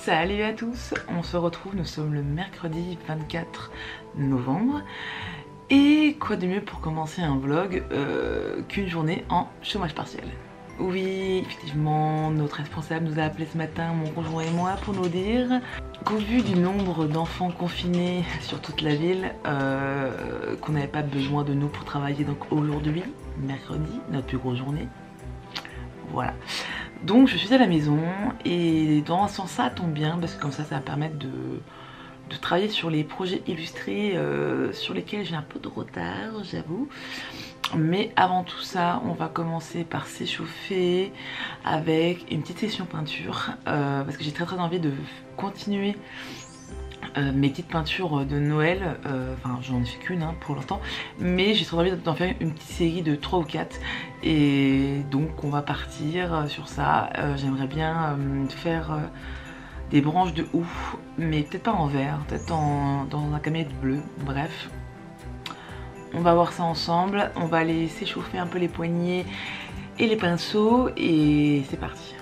Salut à tous, on se retrouve, nous sommes le mercredi 24 novembre. Et quoi de mieux pour commencer un vlog qu'une journée en chômage partiel. Oui, effectivement, notre responsable nous a appelé ce matin, mon conjoint et moi, pour nous dire qu'au vu du nombre d'enfants confinés sur toute la ville, qu'on n'avait pas besoin de nous pour travailler. Donc aujourd'hui, mercredi, notre plus grosse journée. Voilà. Donc je suis à la maison et dans un sens ça tombe bien parce que comme ça va permettre de travailler sur les projets illustrés sur lesquels j'ai un peu de retard, j'avoue. Mais avant tout ça, on va commencer par s'échauffer avec une petite session peinture parce que j'ai très envie de continuer mes petites peintures de Noël. Enfin j'en ai fait qu'une pour l'instant, mais j'ai trop envie d'en faire une petite série de 3 ou 4 et donc on va partir sur ça. J'aimerais bien faire des branches de houx, mais peut-être pas en vert, peut-être dans un camélette bleu, bref. On va voir ça ensemble, on va aller s'échauffer un peu les poignets et les pinceaux et c'est parti.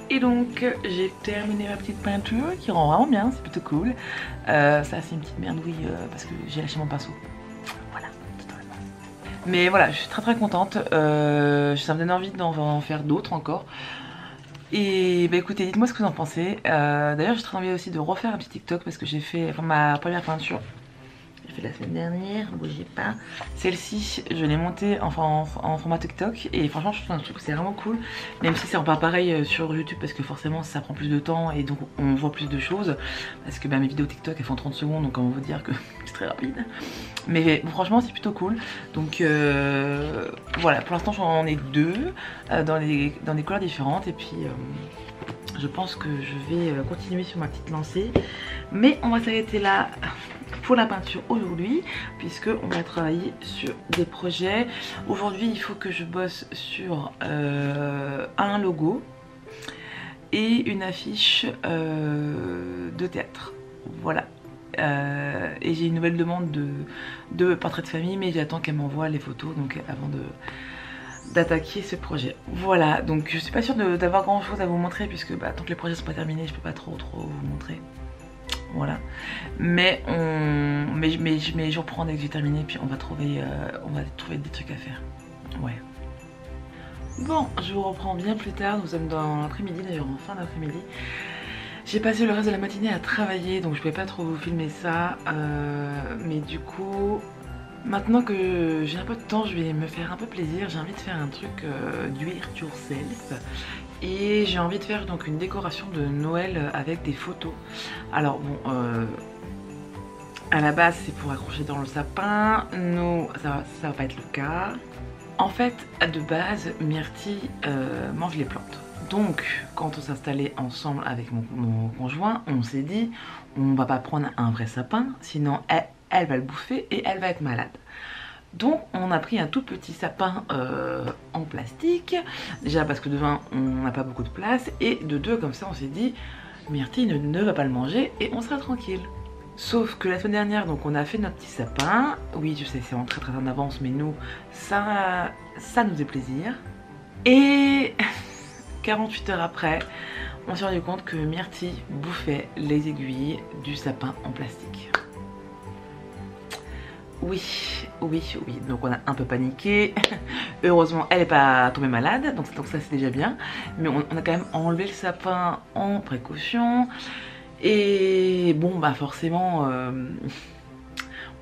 Et donc j'ai terminé ma petite peinture qui rend vraiment bien, c'est plutôt cool. Ça c'est une petite merdouille parce que j'ai lâché mon pinceau. Voilà, totalement. Mais voilà, je suis très contente. Ça me donne envie d'en faire d'autres encore. Et bah écoutez, dites-moi ce que vous en pensez. D'ailleurs j'ai très envie aussi de refaire un petit TikTok parce que j'ai fait ma première peinture. J'ai fait la semaine dernière, ne bougez pas. Celle-ci, je l'ai montée en format TikTok et franchement je trouve que c'est vraiment cool. Même si c'est pas pareil sur YouTube parce que forcément ça prend plus de temps et donc on voit plus de choses. Parce que mes vidéos TikTok elles font 30 secondes donc on va vous dire que c'est très rapide. Mais bon, franchement c'est plutôt cool. Donc voilà, pour l'instant j'en ai deux dans des couleurs différentes et puis... je pense que je vais continuer sur ma petite lancée. Mais on va s'arrêter là pour la peinture aujourd'hui puisque on va travailler sur des projets. Aujourd'hui il faut que je bosse sur un logo et une affiche de théâtre. Voilà. Et j'ai une nouvelle demande de portrait de famille mais j'attends qu'elle m'envoie les photos donc avant d'attaquer ce projet. Voilà, donc je suis pas sûre d'avoir grand chose à vous montrer puisque tant que les projets sont pas terminés je peux pas trop vous montrer. Voilà, mais je reprends dès que j'ai terminé puis on va trouver des trucs à faire. Ouais. Bon, je vous reprends bien plus tard, nous sommes dans l'après-midi d'ailleurs, en fin d'après-midi. J'ai passé le reste de la matinée à travailler donc je pouvais pas trop vous filmer ça, mais du coup Maintenant que j'ai un peu de temps, je vais me faire un peu plaisir. J'ai envie de faire un truc do it yourself. Et j'ai envie de faire donc une décoration de Noël avec des photos. Alors bon, à la base c'est pour accrocher dans le sapin. Nous, ça va pas être le cas. En fait, de base, Myrtille mange les plantes. Donc, quand on s'installait ensemble avec mon conjoint, on s'est dit, on va pas prendre un vrai sapin, sinon elle va le bouffer et elle va être malade. Donc, on a pris un tout petit sapin en plastique. Déjà parce que de un, on n'a pas beaucoup de place, et de deux, comme ça, on s'est dit, Myrtille ne va pas le manger et on sera tranquille. Sauf que la semaine dernière, donc on a fait notre petit sapin. Oui, je sais, c'est en très en avance, mais nous, ça nous fait plaisir. Et 48 heures après, on s'est rendu compte que Myrtille bouffait les aiguilles du sapin en plastique. Oui. Donc on a un peu paniqué. Heureusement, elle n'est pas tombée malade, donc ça c'est déjà bien. Mais on a quand même enlevé le sapin en précaution. Et bon, bah forcément,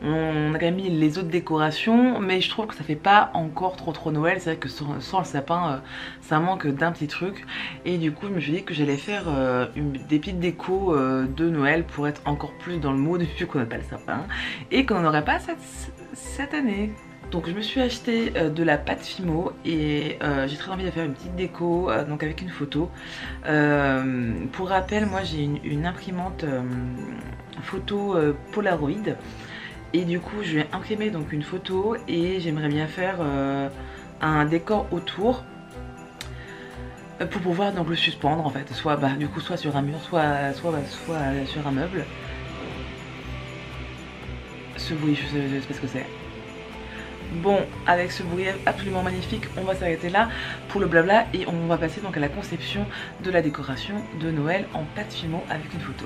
on a quand même mis les autres décorations, mais je trouve que ça fait pas encore trop Noël. C'est vrai que sans le sapin, ça manque d'un petit truc. Et du coup, je me suis dit que j'allais faire des petites décos de Noël pour être encore plus dans le mood, vu qu'on n'a pas le sapin et qu'on n'en aurait pas cette année. Donc je me suis acheté de la pâte Fimo et j'ai très envie de faire une petite déco donc avec une photo. Pour rappel, moi j'ai une imprimante photo Polaroid, et du coup je vais imprimer donc une photo et j'aimerais bien faire un décor autour pour pouvoir donc le suspendre en fait, soit du coup soit sur un mur, soit sur un meuble. Ce bruit, je sais pas ce que c'est. Bon, avec ce bruit absolument magnifique, on va s'arrêter là pour le blabla et on va passer donc à la conception de la décoration de Noël en pâte Fimo avec une photo.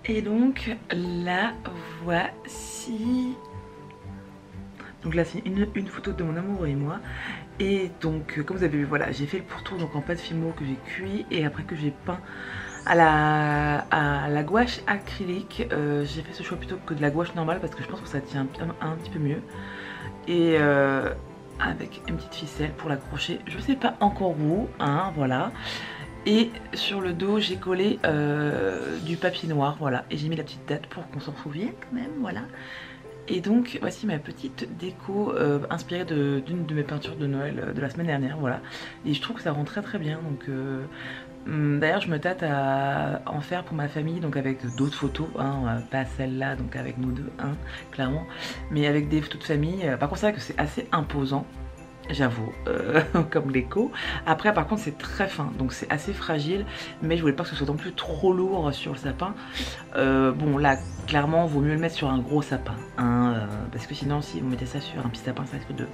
Et donc la voici. Donc là c'est une photo de mon amoureux et moi. Et donc comme vous avez vu, voilà, j'ai fait le pourtour donc en pâte Fimo que j'ai cuit et après que j'ai peint à la gouache acrylique. J'ai fait ce choix plutôt que de la gouache normale parce que je pense que ça tient un petit peu mieux. Et avec une petite ficelle pour l'accrocher, je sais pas encore où, hein, voilà. Et sur le dos j'ai collé du papier noir, voilà, et j'ai mis la petite date pour qu'on s'en souvienne quand même, voilà. Et donc voici ma petite déco inspirée d'une de mes peintures de Noël de la semaine dernière, voilà. Et je trouve que ça rend très très bien, donc d'ailleurs je me tâte à en faire pour ma famille, donc avec d'autres photos, hein, pas celle-là, donc avec nous deux, hein, clairement, mais avec des photos de famille. Par contre c'est vrai que c'est assez imposant, j'avoue, comme l'écho. Après par contre c'est très fin, donc c'est assez fragile, mais je voulais pas que ce soit non plus trop lourd sur le sapin. Bon là clairement vaut mieux le mettre sur un gros sapin, hein, parce que sinon si vous mettez ça sur un petit sapin ça risque de...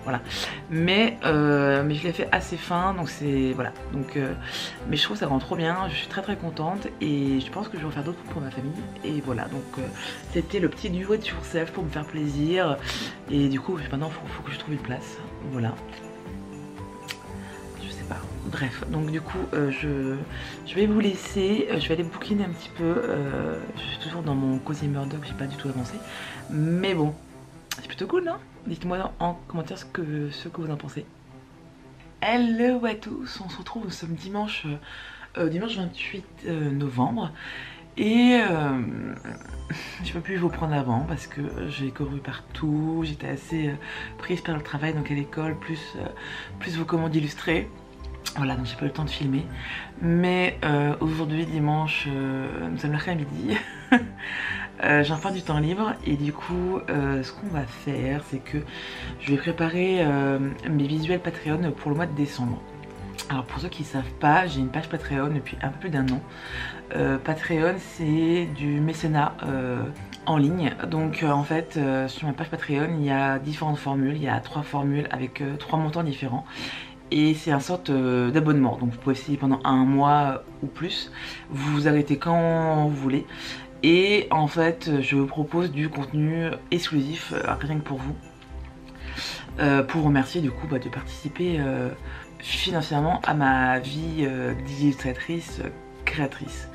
Voilà, mais je l'ai fait assez fin, donc c'est... Voilà, donc mais je trouve que ça rend trop bien, je suis très très contente et je pense que je vais en faire d'autres pour ma famille. Et voilà, donc c'était le petit duo de yourself pour me faire plaisir. Et du coup maintenant faut que je trouve une place, voilà. Je sais pas, bref, donc du coup je vais vous laisser, je vais aller bouquiner un petit peu. Je suis toujours dans mon Cozy Murdoch, j'ai pas du tout avancé, mais bon, c'est plutôt cool, non? Dites-moi en commentaire ce que vous en pensez. Hello à tous, on se retrouve, nous sommes dimanche 28 novembre. Et je peux plus vous prendre avant parce que j'ai couru partout, j'étais assez prise par le travail, donc à l'école, plus vos commandes illustrées. Voilà, donc j'ai pas eu le temps de filmer. Mais aujourd'hui, dimanche, nous sommes l'après-midi. J'ai enfin du temps libre et du coup ce qu'on va faire c'est que je vais préparer mes visuels Patreon pour le mois de décembre. Alors pour ceux qui ne savent pas, j'ai une page Patreon depuis un peu plus d'un an. Patreon c'est du mécénat en ligne. Donc en fait sur ma page Patreon il y a différentes formules, il y a 3 formules avec 3 montants différents. Et c'est une sorte d'abonnement, donc vous pouvez essayer pendant un mois ou plus. Vous vous arrêtez quand vous voulez. Et en fait je vous propose du contenu exclusif rien que pour vous, pour remercier du coup de participer financièrement à ma vie d'illustratrice créatrice.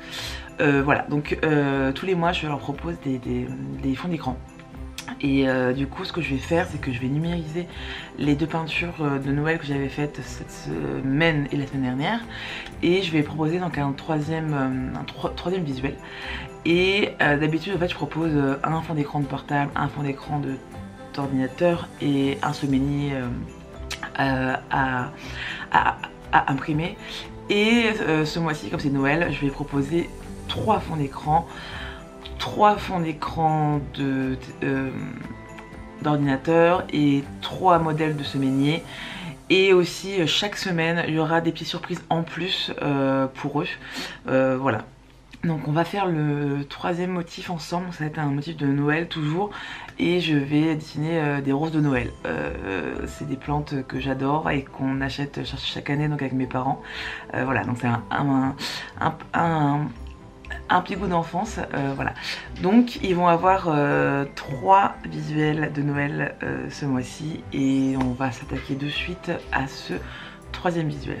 Voilà, donc tous les mois je leur propose des fonds d'écran. Et du coup ce que je vais faire c'est que je vais numériser les 2 peintures de Noël que j'avais faites cette semaine et la semaine dernière. Et je vais proposer donc un troisième visuel. Et d'habitude en fait je propose un fond d'écran de portable, un fond d'écran d'ordinateur et un semainier à imprimer. Et ce mois-ci comme c'est Noël je vais proposer 3 fonds d'écran. 3 fonds d'écran d'ordinateur et 3 modèles de semainier. Et aussi chaque semaine il y aura des petites surprises en plus pour eux. Voilà. Donc on va faire le 3e motif ensemble, ça va être un motif de Noël toujours. Et je vais dessiner des roses de Noël. C'est des plantes que j'adore et qu'on achète chaque année donc avec mes parents. Voilà, donc c'est un petit goût d'enfance, voilà. Donc ils vont avoir 3 visuels de Noël ce mois-ci. Et on va s'attaquer de suite à ce 3e visuel.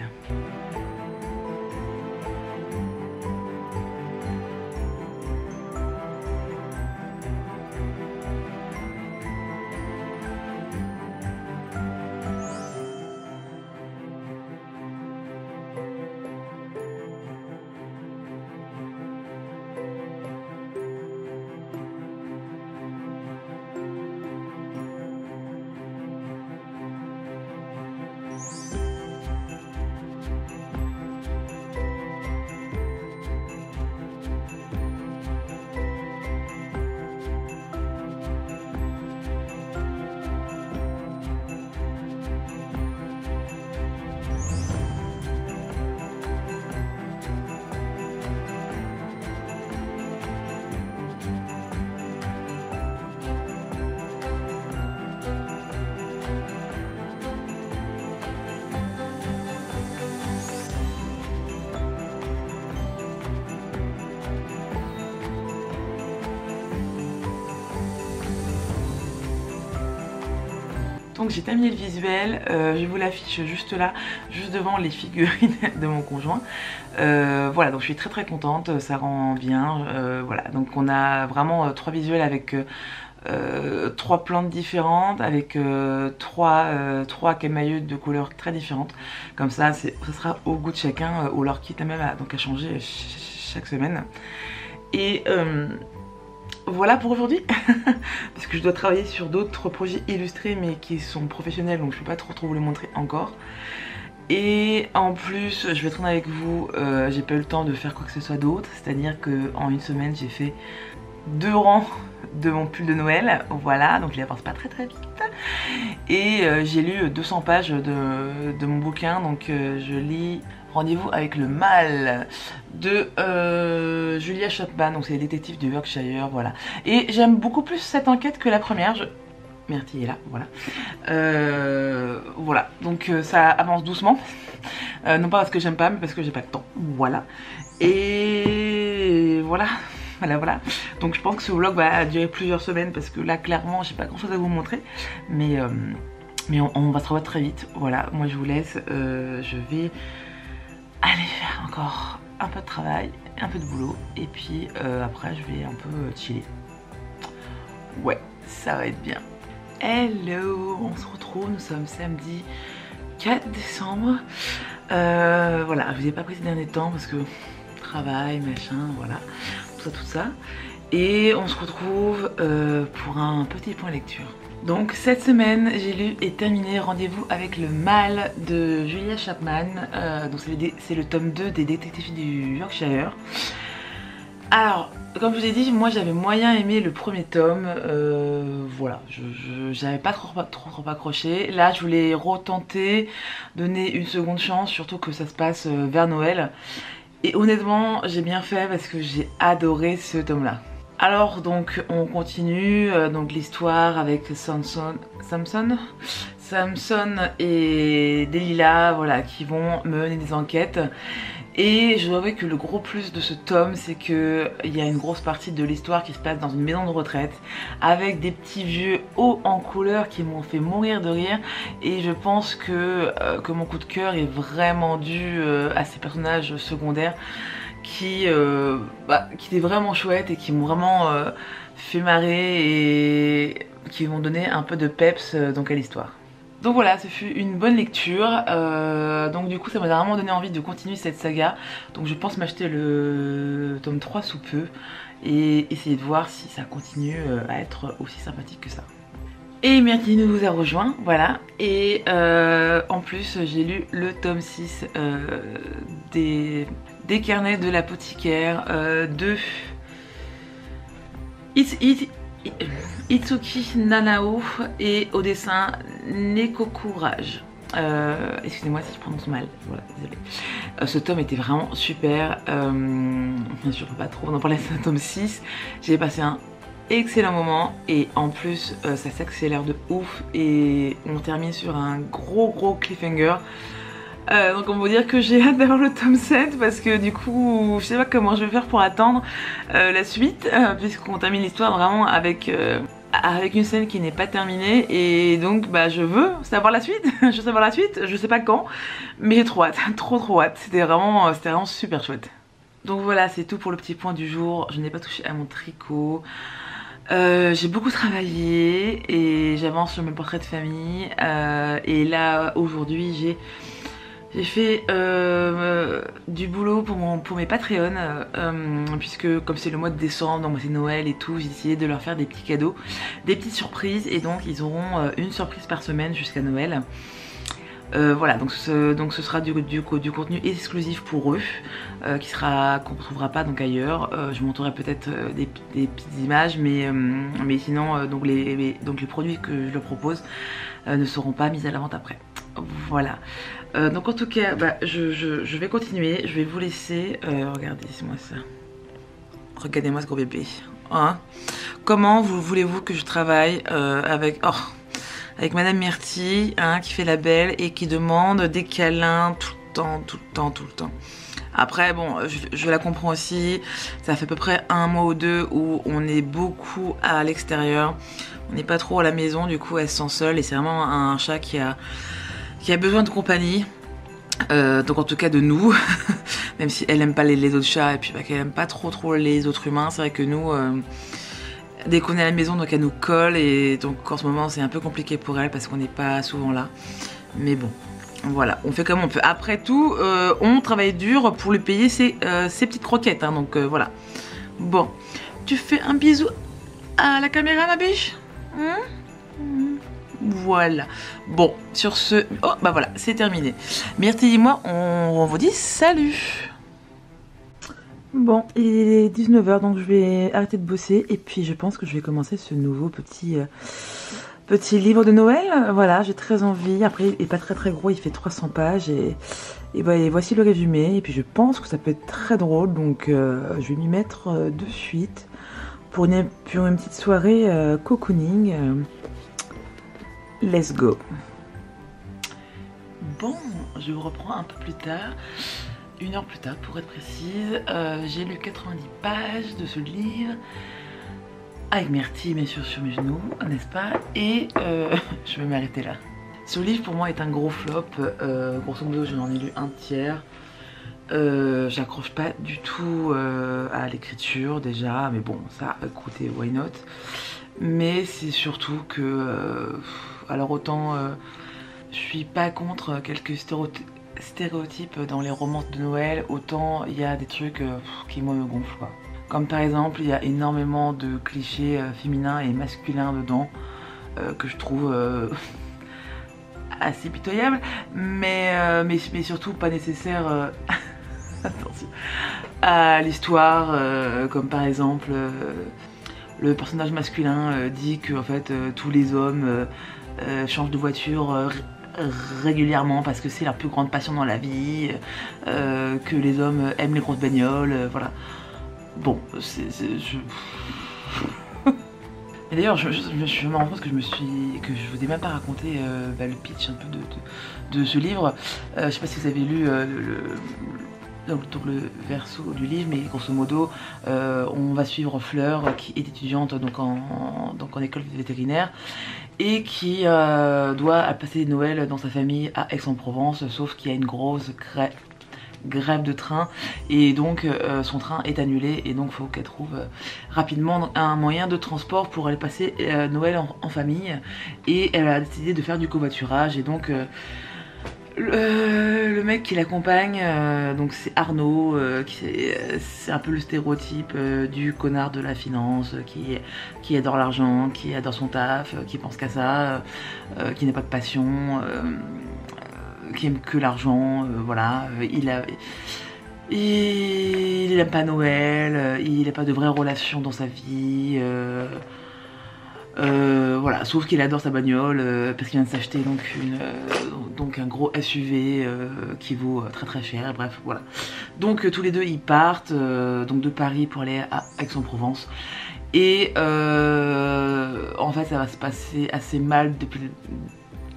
donc j'ai terminé le visuel, je vous l'affiche juste là, juste devant les figurines de mon conjoint. Voilà, donc je suis très contente, ça rend bien. Voilà, donc on a vraiment 3 visuels avec 3 plantes différentes, avec 3 camailleux de couleurs très différentes. Comme ça, ça sera au goût de chacun, ou alors quitte même à changer chaque semaine. Et voilà pour aujourd'hui. Parce que je dois travailler sur d'autres projets illustrés mais qui sont professionnels, donc je ne peux pas trop vous les montrer encore. Et en plus, je vais être honnête avec vous, j'ai pas eu le temps de faire quoi que ce soit d'autre. C'est-à-dire qu'en une semaine, j'ai fait 2 rangs de mon pull de Noël. Voilà, donc je les avance pas très vite. Et j'ai lu 200 pages de mon bouquin, donc je lis Rendez-vous avec le mal de Julia Chapman, donc c'est les détectives du Yorkshire, voilà. Et j'aime beaucoup plus cette enquête que la première. Myrtille est là, voilà. Voilà, donc ça avance doucement. Non pas parce que j'aime pas, mais parce que j'ai pas le temps. Voilà. Et voilà. Voilà. Donc je pense que ce vlog va durer plusieurs semaines parce que là, clairement, j'ai pas grand chose à vous montrer. Mais on va se revoir très vite. Voilà, moi je vous laisse. Je vais aller faire encore un peu de travail, un peu de boulot. Et puis après, je vais un peu chiller. Ouais, ça va être bien. Hello, on se retrouve, nous sommes samedi 4 décembre. Voilà, je vous ai pas pris ces derniers temps parce que travail, machin, voilà, tout ça. Et on se retrouve pour un petit point lecture. Donc cette semaine, j'ai lu et terminé Rendez-vous avec le mal de Julia Chapman. Donc c'est le tome 2 des détectives du Yorkshire. Alors, comme je vous ai dit, moi j'avais moyen aimé le premier tome, voilà, j'avais pas trop accroché. Là je voulais retenter, donner une seconde chance, surtout que ça se passe vers Noël. Et honnêtement j'ai bien fait parce que j'ai adoré ce tome là. Alors donc on continue, donc l'histoire avec Samson et Delilah, voilà, qui vont mener des enquêtes. Et je dois avouer que le gros plus de ce tome, c'est qu'il y a une grosse partie de l'histoire qui se passe dans une maison de retraite avec des petits vieux hauts en couleur qui m'ont fait mourir de rire. Et je pense que mon coup de cœur est vraiment dû à ces personnages secondaires qui étaient vraiment chouettes et qui m'ont vraiment fait marrer et qui m'ont donné un peu de peps donc à l'histoire. Donc voilà, ce fut une bonne lecture, donc du coup ça m'a vraiment donné envie de continuer cette saga. Donc je pense m'acheter le tome 3 sous peu et essayer de voir si ça continue à être aussi sympathique que ça. Et Myrtille nous a rejoint, voilà, et en plus j'ai lu le tome 6 des carnets de l'apothicaire de Itsuki Nanao et au dessin Nekoku Rage. Excusez-moi si je prononce mal, voilà, désolée. Ce tome était vraiment super, bien sûr je peux pas trop en parler, c'est un tome 6, j'ai passé un excellent moment et en plus ça s'accélère de ouf et on termine sur un gros cliffhanger. Donc on peut dire que j'ai hâte d'avoir le tome 7 parce que du coup je sais pas comment je vais faire pour attendre la suite puisqu'on termine l'histoire vraiment avec une scène qui n'est pas terminée et donc bah je veux savoir la suite. Je veux savoir la suite, je sais pas quand mais j'ai trop hâte, trop hâte, c'était vraiment super chouette. Donc voilà, c'est tout pour le petit point du jour. Je n'ai pas touché à mon tricot. J'ai beaucoup travaillé et j'avance sur mes portraits de famille et là aujourd'hui j'ai fait du boulot pour mes Patreons puisque comme c'est le mois de décembre, donc c'est Noël et tout, j'ai décidé de leur faire des petits cadeaux, des petites surprises et donc ils auront une surprise par semaine jusqu'à Noël. Voilà, donc ce sera du contenu exclusif pour eux qu'on ne retrouvera pas donc ailleurs. Je montrerai peut-être des petites images mais sinon donc les produits que je leur propose ne seront pas mis à la vente après. Voilà, donc en tout cas je vais continuer, je vais vous laisser, regardez-moi ça, regardez-moi ce gros bébé, hein. Comment voulez-vous que je travaille avec Madame Myrtille, hein, qui fait la belle et qui demande des câlins tout le temps. Après bon, je la comprends aussi, ça fait à peu près un mois ou deux où on est beaucoup à l'extérieur, on n'est pas trop à la maison, du coup elle se sent seule et c'est vraiment un chat qui a besoin de compagnie. Donc en tout cas de nous, même si elle aime pas les autres chats et puis bah, qu'elle aime pas trop les autres humains, c'est vrai que nous, dès qu'on est à la maison, donc elle nous colle et donc en ce moment c'est un peu compliqué pour elle parce qu'on n'est pas souvent là. Mais bon, voilà, on fait comme on peut. Après tout, on travaille dur pour lui payer ses petites croquettes, hein, donc voilà. Bon, tu fais un bisou à la caméra ma biche, Voilà. Bon, sur ce... Oh, bah voilà, c'est terminé. Myrtille et moi, on vous dit salut. Bon, il est 19 h, donc je vais arrêter de bosser. Et puis, je pense que je vais commencer ce nouveau petit livre de Noël. Voilà, j'ai très envie. Après, il n'est pas très gros, il fait 300 pages. Et voici le résumé. Et puis, je pense que ça peut être très drôle. Donc, je vais m'y mettre de suite pour une petite soirée cocooning. Let's go. Bon, je vous reprends un peu plus tard, 1 heure plus tard pour être précise. J'ai lu 90 pages de ce livre avec Myrtille bien sûr sur mes genoux, n'est-ce pas? Et je vais m'arrêter là. Ce livre pour moi est un gros flop, grosso modo je n'en ai lu un tiers. J'accroche pas du tout à l'écriture déjà, mais bon ça écoutez, why not. Mais c'est surtout que alors autant je suis pas contre quelques stéréotypes dans les romances de Noël, autant il y a des trucs qui moi me gonflent quoi. Comme par exemple il y a énormément de clichés féminins et masculins dedans que je trouve assez pitoyables, mais surtout pas nécessaires attention, à l'histoire, comme par exemple le personnage masculin dit que en fait tous les hommes changent de voiture régulièrement parce que c'est leur plus grande passion dans la vie, que les hommes aiment les grosses bagnoles, voilà. Bon, et d'ailleurs je me rends compte que je vous ai même pas raconté le pitch un peu de ce livre. Je sais pas si vous avez lu donc le verso du livre, mais grosso modo on va suivre Fleur qui est étudiante donc en école vétérinaire et qui doit passer Noël dans sa famille à Aix-en-Provence, sauf qu'il y a une grosse grève de train et donc son train est annulé et donc il faut qu'elle trouve rapidement un moyen de transport pour aller passer Noël en famille, et elle a décidé de faire du covoiturage et donc le mec qui l'accompagne, donc c'est Arnaud, c'est un peu le stéréotype du connard de la finance, qui adore l'argent, qui adore son taf, qui pense qu'à ça, qui n'a pas de passion, qui aime que l'argent, voilà. Il aime pas Noël, il n'a pas de vraies relations dans sa vie. Voilà, sauf qu'il adore sa bagnole parce qu'il vient de s'acheter donc un gros SUV qui vaut très cher, bref voilà. Donc tous les deux ils partent donc de Paris pour aller à Aix-en-Provence et en fait ça va se passer assez mal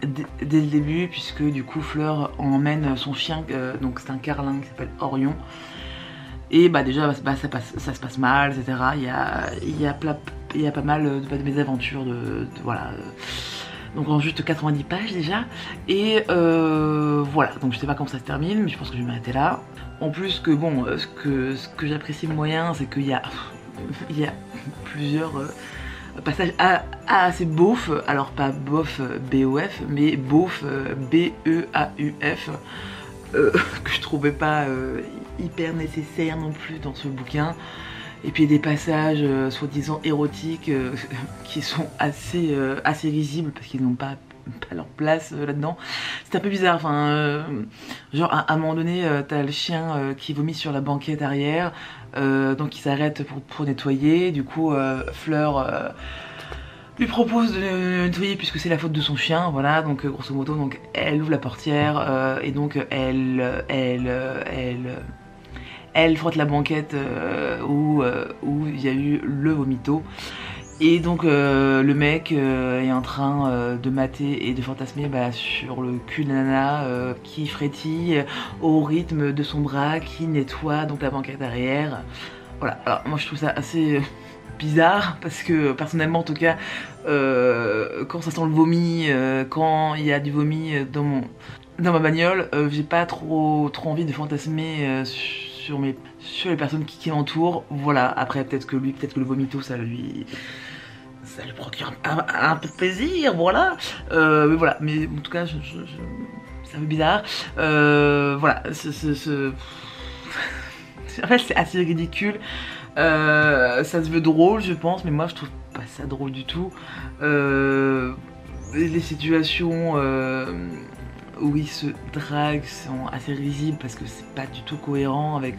dès le début, puisque du coup Fleur emmène son chien, donc c'est un carlin qui s'appelle Orion. Et bah déjà ça se passe mal, etc. Il y a pas mal de mésaventures, voilà. Donc en juste 90 pages déjà. Et voilà, donc je sais pas comment ça se termine, mais je pense que je vais m'arrêter là. En plus que bon, ce que j'apprécie moyen, c'est qu'il y a plusieurs passages assez beauf, alors pas bof B-O-F, mais beauf B-E-A-U-F. Que je trouvais pas hyper nécessaire non plus dans ce bouquin. Et puis des passages soi-disant érotiques qui sont assez risibles parce qu'ils n'ont pas leur place là-dedans. C'est un peu bizarre, enfin genre à un moment donné t'as le chien qui vomit sur la banquette arrière, donc il s'arrête pour nettoyer. Du coup Fleur lui propose de nettoyer puisque c'est la faute de son chien, voilà. Donc grosso modo donc elle ouvre la portière et donc elle frotte la banquette où il y a eu le vomito. Et donc le mec est en train de mater et de fantasmer sur le cul de la nana qui frétille au rythme de son bras, qui nettoie donc la banquette arrière. Voilà, alors moi je trouve ça assez bizarre parce que personnellement en tout cas quand ça sent le vomi, quand il y a du vomi dans ma bagnole, j'ai pas trop envie de fantasmer sur les personnes qui m'entourent. Voilà, après peut-être que le vomito ça lui procure un peu de plaisir, voilà. Mais voilà, mais en tout cas c'est un peu bizarre. Voilà, en fait c'est assez ridicule. Ça se veut drôle je pense, mais moi je trouve pas ça drôle du tout. Les situations où ils se draguent sont assez risibles parce que c'est pas du tout cohérent avec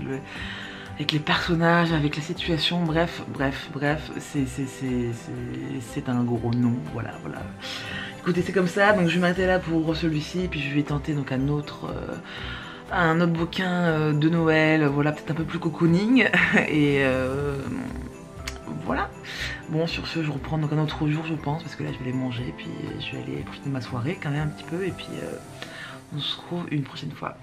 les personnages, avec la situation, bref, c'est un gros non, voilà. Écoutez, c'est comme ça, donc je vais m'arrêter là pour celui-ci, puis je vais tenter donc un autre bouquin de Noël, voilà, peut-être un peu plus cocooning, et voilà. Bon, sur ce, je reprends donc un autre jour, je pense, parce que là, je vais aller manger, puis je vais aller profiter de ma soirée quand même un petit peu, et puis on se retrouve une prochaine fois.